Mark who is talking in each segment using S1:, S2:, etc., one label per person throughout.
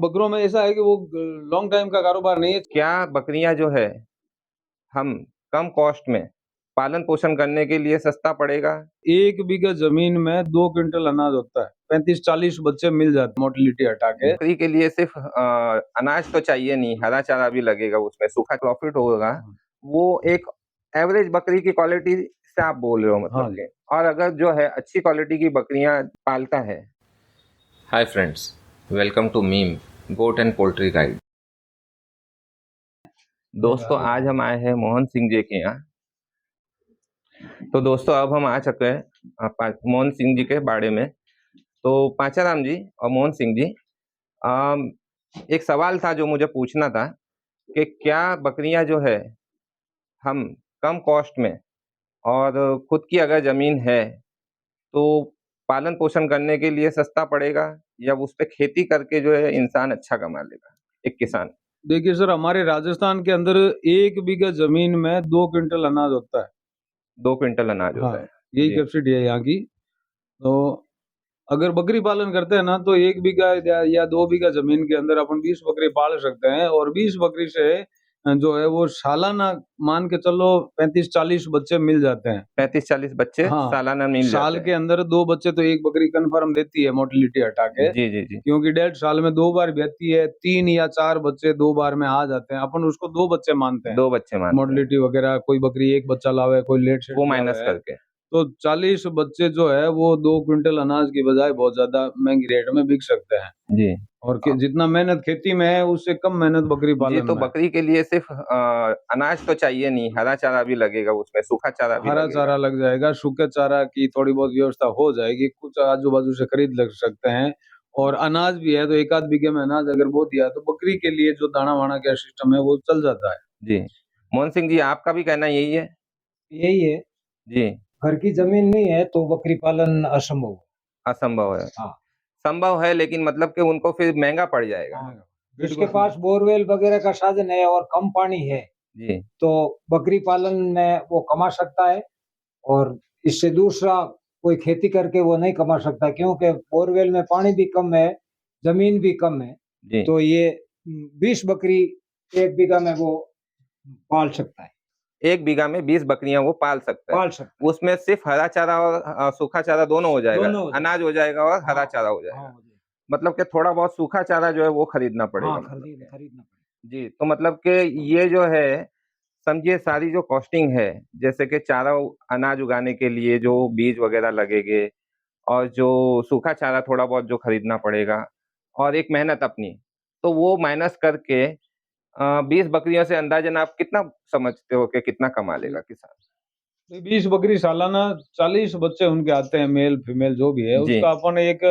S1: बकरों में ऐसा है कि वो लॉन्ग टाइम का कारोबार नहीं है।
S2: क्या बकरियां जो है हम कम कॉस्ट में पालन पोषण करने के लिए सस्ता पड़ेगा?
S1: 1 बीघा जमीन में 2 क्विंटल अनाज होता है, 35-40 बच्चे मिल जाते, मोटिलिटी हटा के।
S2: बकरी के लिए सिर्फ अनाज तो चाहिए नहीं, हरा चारा भी लगेगा, उसमें सूखा प्रॉफिट होगा। वो एक एवरेज बकरी की क्वालिटी से आप बोल रहे हो मतलब के। और अगर जो है अच्छी क्वालिटी की बकरियां पालता है। हाय फ्रेंड्स, वेलकम टू मीम गोट एंड पोल्ट्री गाइड। दोस्तों, आज हम आए हैं मोहन सिंह जी के यहाँ। तो दोस्तों, अब हम आ चुके हैं मोहन सिंह जी के बारे में। तो पाचाराम जी और मोहन सिंह जी, एक सवाल था जो मुझे पूछना था कि क्या बकरियां जो है हम कम कॉस्ट में और खुद की अगर जमीन है तो पालन पोषण करने के लिए सस्ता पड़ेगा, या उस पे खेती करके जो है इंसान अच्छा कमा लेगा, एक किसान?
S1: देखिए सर, हमारे राजस्थान के अंदर 1 बीघा जमीन में 2 क्विंटल अनाज होता है।
S2: 2 क्विंटल अनाज होता है।
S1: यही कैपेसिटी है यहाँ की। तो अगर बकरी पालन करते हैं ना, तो 1 बीघा या 2 बीघा जमीन के अंदर अपन 20 बकरी पाल सकते हैं। और 20 बकरी से जो है वो सालाना मान के चलो 35-40 बच्चे मिल जाते हैं।
S2: 35-40 बच्चे सालाना मिल जाते
S1: साल
S2: हैं।
S1: के अंदर 2 बच्चे तो एक बकरी कन्फर्म देती है, मोटिलिटी हटा के।
S2: जी जी जी।
S1: क्योंकि 1.5 साल में 2 बार ब्याती है, 3 या 4 बच्चे 2 बार में आ जाते हैं। अपन उसको 2 बच्चे मानते हैं,
S2: 2 बच्चे मानते हैं।
S1: मोटिलिटी वगैरह, कोई बकरी 1 बच्चा लावे, कोई लेट सेट
S2: वो
S1: लावे
S2: माइनस करके।
S1: तो 40 बच्चे जो है वो 2 क्विंटल अनाज की बजाय बहुत ज्यादा महंगी रेट में बिक सकते हैं।
S2: जी।
S1: और जितना मेहनत खेती में है उससे कम मेहनत बकरी
S2: जी,
S1: पालन
S2: तो
S1: में है।
S2: बकरी के लिए सिर्फ अनाज तो चाहिए नहीं, हरा चारा भी लगेगा, उसमें सूखा चारा भी
S1: हरा
S2: लगेगा।
S1: चारा लग जाएगा, सूखे चारा की थोड़ी बहुत व्यवस्था हो जाएगी, कुछ आजू बाजू से खरीद लग सकते हैं। और अनाज भी है, तो 1 आध बीघे में अनाज अगर बो दिया तो बकरी के लिए जो दाना वाना का सिस्टम है वो चल जाता है।
S2: जी, मोहन सिंह जी, आपका भी कहना यही है?
S3: यही है।
S2: जी।
S3: घर की जमीन नहीं है तो बकरी पालन असंभव है।
S2: असंभव है।
S3: हाँ।
S2: संभव है, लेकिन मतलब कि उनको फिर महंगा पड़ जाएगा।
S3: हाँ। जिसके पास बोरवेल वगैरह का साधन है और कम पानी है
S2: जी।
S3: तो बकरी पालन में वो कमा सकता है। और इससे दूसरा कोई खेती करके वो नहीं कमा सकता, क्योंकि बोरवेल में पानी भी कम है, जमीन भी कम है।
S2: जी।
S3: तो ये 20 बकरी 1 बीघा में वो पाल सकता है।
S2: 1 बीघा में 20 बकरियां वो पाल सकता है।
S3: पाल सकता है।
S2: उसमें सिर्फ हरा चारा और सूखा चारा दोनों हो जाएगा।
S3: दोनों हो जाएगा।
S2: अनाज हो जाएगा और हरा चारा हो जाएगा।
S3: हाँ,
S2: मतलब कि थोड़ा बहुत सूखा चारा जो है वो खरीदना पड़ेगा।
S3: हाँ,
S2: मतलब कि।
S3: खरीदना पड़ेगा।
S2: जी, तो मतलब कि ये जो है, समझिए सारी जो कॉस्टिंग है, जैसे कि चारा अनाज उगाने के लिए जो बीज वगैरह लगेंगे, और जो सूखा चारा थोड़ा बहुत जो खरीदना पड़ेगा, और एक मेहनत अपनी, तो वो माइनस करके 20 बकरियों से अंदाजन आप कितना समझते हो कि कितना कमा लेगा किसान?
S1: 20 बकरी सालाना 40 बच्चे उनके आते हैं, मेल फीमेल जो भी है
S2: जी।
S1: उसका अपन एक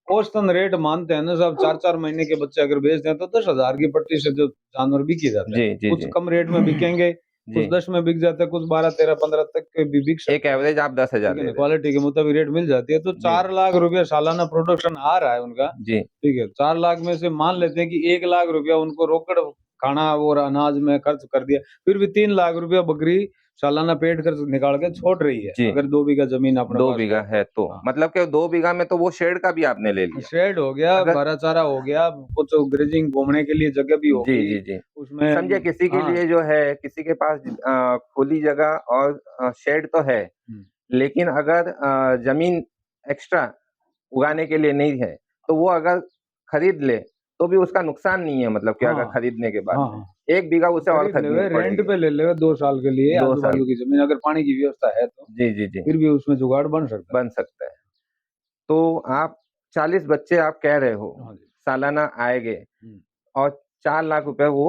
S1: औसतन रेट मानते हैं ना साहब। 4-4 महीने के बच्चे अगर बेच दें तो 10,000 की पट्टी से जो जानवर बिके जाते हैं।
S2: जी जी
S1: कुछ
S2: जी।
S1: कम रेट में बिकेंगे, कुछ
S2: जी।
S1: 10 में बिक जाते हैं, कुछ 12, 13, 15 तक के भी बिक
S2: एक
S1: सकते हैं।
S2: एवरेज आप 10,000
S1: ठीक है
S2: ले
S1: ना,
S2: रहे
S1: क्वालिटी के मुताबिक रेट मिल जाती है। तो
S2: जी।
S1: 4 लाख रुपया सालाना प्रोडक्शन आ रहा है उनका।
S2: जी।
S1: ठीक है, 4 लाख में से मान लेते हैं कि 1 लाख रुपया उनको रोकड़ खाना और अनाज में खर्च कर दिया, फिर भी 3 लाख रुपया बकरी सालाना पेट खर्च निकाल के छोड़ रही है।
S2: जी।
S1: अगर 2 बीघा जमीन अपने
S2: 2
S1: पास
S2: बीघा है तो
S1: हाँ।
S2: मतलब कि 2 बीघा में तो वो शेड का भी आपने ले लिया।
S1: शेड हो गया,
S2: अगर
S1: हरा चारा हो गया, कुछ ग्रेजिंग घूमने के लिए जगह भी
S2: जी
S1: होगी
S2: जी जी।
S1: उसमें।
S2: समझे, किसी के
S1: हाँ।
S2: लिए जो है, किसी के पास खुली जगह और शेड तो है, लेकिन अगर जमीन एक्स्ट्रा उगाने के लिए नहीं है, तो वो अगर खरीद ले तो भी उसका नुकसान नहीं है। मतलब कि अगर खरीदने के बाद में 1 बीघा उसे और
S1: खरीद
S2: खरीदनी
S1: ले, रेंट
S2: पड़ेगी।
S1: पे ले ले 2 साल के लिए
S2: 2
S1: आजू
S2: साल।
S1: बाजू की जमीन, अगर पानी की व्यवस्था है तो
S2: जी जी जी।
S1: फिर भी उसमें जुगाड़ बन सकता
S2: बन सकता है। तो आप 40 बच्चे आप कह रहे हो
S1: है।
S2: सालाना आएंगे, और 4 लाख रुपए वो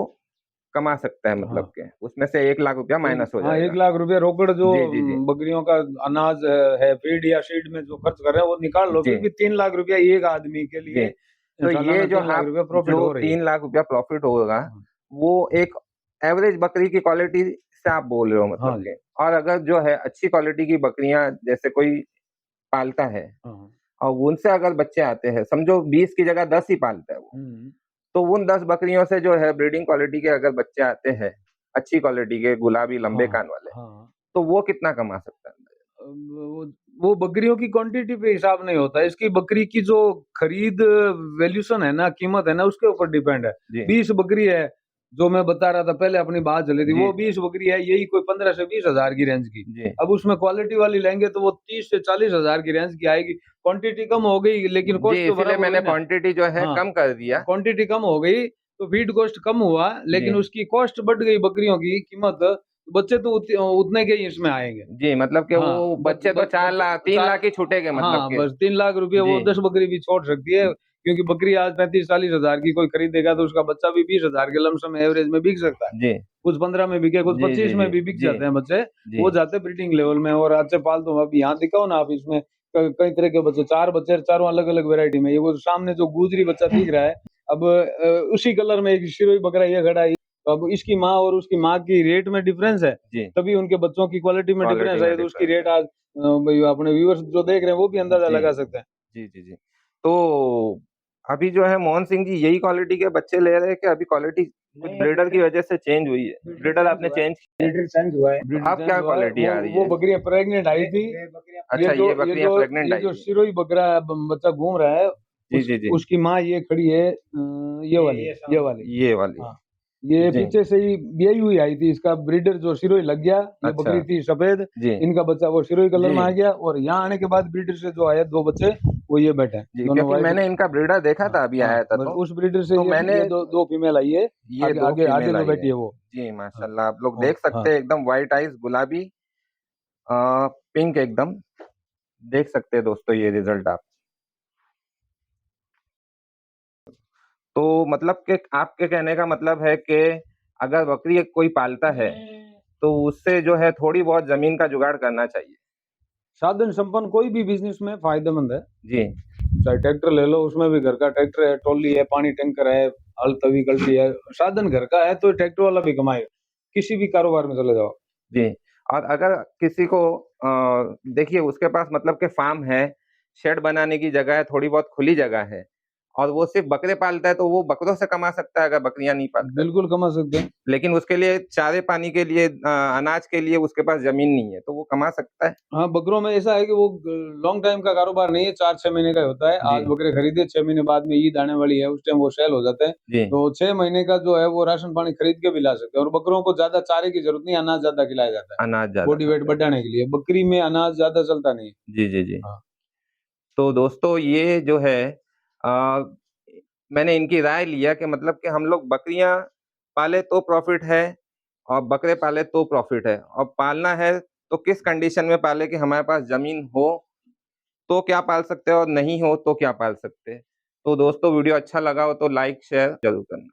S2: कमा सकता है। मतलब के उसमें से 1 लाख रुपया माइनस हो
S1: हाँ,
S2: जाएगा।
S1: 1 लाख रुपया रोकड़ जो
S2: जी जी जी।
S1: बकरियों का अनाज है, फीड या सीड में जो खर्च कर रहे हैं वो निकाल लो,
S2: जी
S1: फिर भी 3 लाख रुपया एक आदमी के
S2: जी।
S1: लिए
S2: तो
S1: सालाना
S2: ये जो
S1: 3 लाख
S2: आप
S1: रुपया प्रॉफिट
S2: जो
S1: हो रही है।
S2: 3 लाख रुपया प्रॉफिट होगा, वो एक एवरेज बकरी की क्वालिटी से आप बोल रहे हो मतलब
S1: हाँ जी।
S2: के। और अगर जो है अच्छी क्वालिटी की बकरियां जैसे कोई पालता है, और उनसे अगर बच्चे आते हैं, समझो 20 की जगह 10 ही पालता है वो, तो उन 10 बकरियों से जो है ब्रीडिंग क्वालिटी के अगर बच्चे आते हैं, अच्छी क्वालिटी के गुलाबी लंबे कान वाले, तो वो कितना कमा सकता है?
S1: वो वो बकरियों की क्वांटिटी पे हिसाब नहीं होता है। इसकी बकरी की जो खरीद वैल्यूएशन है ना, कीमत है ना, उसके ऊपर डिपेंड है।
S2: जी
S1: 20 बकरी है, जो मैं बता रहा था पहले अपनी बात चली थी,
S2: जी
S1: वो 20 बकरी है, यही कोई 15 से 20 हजार की रेंज की।
S2: जी
S1: अब उसमें क्वालिटी वाली लेंगे तो वो 30 से 40 हजार की रेंज की आएगी। क्वांटिटी कम हो गई लेकिन
S2: जी,
S1: कॉस्ट तो
S2: इसीलिए
S1: बराबर
S2: मैंने
S1: हुई ना।
S2: क्वांटिटी जो है
S1: हाँ,
S2: कम कर दिया।
S1: क्वांटिटी कम हो गई तो फीड कॉस्ट कम हुआ,
S2: जी
S1: लेकिन उसकी कॉस्ट बढ़ गई बकरियों की कीमत। बच्चे तो उतने के ही इसमें आएंगे।
S2: जी, मतलब कि
S1: हाँ,
S2: वो
S1: बच
S2: बच्चे तो
S1: बच
S2: 4
S1: बच
S2: लाख 3
S1: चार
S2: लाख ही छूटेंगे, मतलब
S1: हाँ,
S2: के।
S1: बस 3 लाख रुपए वो
S2: जी
S1: 10 बकरी भी छोड़ सकती है, क्योंकि बकरी आज 35-40 हजार की कोई खरीदेगा तो उसका बच्चा भी 20 हजार के लमसम एवरेज में बिक सकता है।
S2: जी
S1: कुछ 15 में बिके, कुछ
S2: जी
S1: 25
S2: जी
S1: में
S2: जी
S1: भी बिक
S2: जी
S1: जाते हैं बच्चे।
S2: जी
S1: वो जाते हैं ब्रीडिंग लेवल में। और अच्छे पालतू, अभी यहाँ दिखाओ ना आप, इसमें कई तरह के बच्चे, 4 बच्चे, चारों अलग अलग वेरायटी में। ये वो सामने जो गुजरी बच्चा दिख रहा है, अब उसी कलर में एक शिरोई बकरा ये खड़ा है। तो अब इसकी माँ और उसकी माँ की रेट में डिफरेंस है,
S2: जी,
S1: तभी उनके बच्चों की क्वालिटी में
S2: क्वालिटी
S1: डिफरेंस
S2: में
S1: है, तो उसकी
S2: डिफरेंस
S1: रेट
S2: है।
S1: आज भाई अपने व्यूअर्स जो देख रहे हैं वो भी अंदाजा
S2: जी
S1: लगा सकते हैं।
S2: जी जी जी। तो अभी जो है मोहन सिंह जी यही क्वालिटी के बच्चे ले रहे हैं कि अभी क्वालिटी कुछ
S3: नहीं,
S2: ब्रीडर की वजह से चेंज हुई है?
S3: ब्रीडर
S2: ब्रीडर
S3: चेंज
S2: आपने
S3: हुआ है।
S2: चेंज किया है?
S3: ब्रीडर चेंज हुआ है।
S2: तो
S1: ब्रीड
S2: अब
S1: चेंज
S2: क्या
S1: हुआ है,
S2: क्वालिटी आ रही
S1: वो
S2: है?
S1: बकरियां प्रेग्नेंट आई थी।
S3: ये बकरियां
S2: अच्छा, ये बकरियां प्रेग्नेंट
S1: ये
S2: आई
S1: जो
S2: थी।
S1: सिरोही बकरा बच्चा घूम रहा है,
S2: जी जी जी,
S1: उसकी माँ ये खड़ी है, ये वाली।
S2: ये वाली।
S1: हाँ, ये
S2: जी,
S1: पीछे से ही यही हुई आई थी। इसका ब्रीडर जो सिरोही लग गया, ये
S2: अच्छा।
S1: बकरी थी सफेद,
S2: जी
S1: इनका बच्चा वो सिरोही कलर
S2: जी
S1: में आ गया। और यहाँ आने के बाद ब्रीडर से जो आया 2 बच्चे, वो ये बैठे हैं,
S2: जी,
S1: दोनों
S2: क्योंकि
S1: वाइफ।
S2: मैंने इनका ब्रीडर देखा
S1: हाँ
S2: था, अभी
S1: हाँ,
S2: आया था
S1: बस
S2: तो।
S1: उस ब्रीडर से
S2: तो मैंने
S1: ये दो फीमेल आई है।
S2: ये
S1: आगे
S2: 2
S1: आगे आगे
S2: फीमेल
S1: जो
S2: आई
S1: बैठी
S2: है।
S1: है वो।
S2: जी,
S1: हाँ,
S2: माशाल्लाह, आप लोग
S1: और
S2: देख सकते
S1: हाँ,
S2: हैं एकदम व्हाइट आइज, गुलाबी पिंक एकदम। देख सकते हैं दोस्तों ये रिजल्ट आप। तो मतलब कि आपके कहने का मतलब है कि अगर बकरी कोई पालता है तो उससे जो है थोड़ी बहुत जमीन का जुगाड़ करना चाहिए।
S1: साधन संपन्न कोई भी बिजनेस में फायदेमंद है।
S2: जी
S1: चाहे ट्रैक्टर ले लो, उसमें भी घर का ट्रैक्टर है, ट्रॉली है, पानी टैंकर है, हल तवी कल्टी है, साधन घर का है तो ट्रैक्टर वाला भी कमाएगा। किसी भी कारोबार में चले जाओ।
S2: जी। और अगर किसी को देखिए उसके पास मतलब कि फार्म है, शेड बनाने की जगह है, थोड़ी बहुत खुली जगह है और वो सिर्फ बकरे पालता है तो वो बकरों से कमा सकता है अगर बकरियां नहीं पालता है।
S1: बिल्कुल कमा सकते हैं।
S2: लेकिन उसके लिए चारे पानी के लिए अनाज के लिए उसके पास जमीन नहीं है तो वो कमा सकता है।
S1: हाँ, बकरों में ऐसा है कि वो लॉन्ग टाइम का कारोबार नहीं है, 4-6 महीने का होता है।
S2: जी
S1: आज बकरे खरीदे, 6 महीने बाद में ईद आने वाली है, उस टाइम वो सेल हो जाते हैं।
S2: जी
S1: तो 6 महीने का जो है वो राशन पानी खरीद के भी ला सकते हैं। और बकरों को ज्यादा चारे की जरूरत नहीं, अनाज ज्यादा खिलाया जाता है
S2: अनाज ज्यादा
S1: बॉडी वेट
S2: खाता है।
S1: बढ़ाने के लिए। बकरी में अनाज ज्यादा चलता नहीं है।
S2: जी जी जी।
S1: हाँ,
S2: तो दोस्तों ये जो है आ, मैंने इनकी राय लिया कि मतलब कि हम लोग बकरियां पाले तो प्रॉफिट है और बकरे पाले तो प्रॉफिट है। और पालना है तो किस कंडीशन में पाले कि हमारे पास जमीन हो तो क्या पाल सकते हैं और नहीं हो तो क्या पाल सकते हैं। तो दोस्तों वीडियो अच्छा लगा हो तो लाइक शेयर जरूर करना।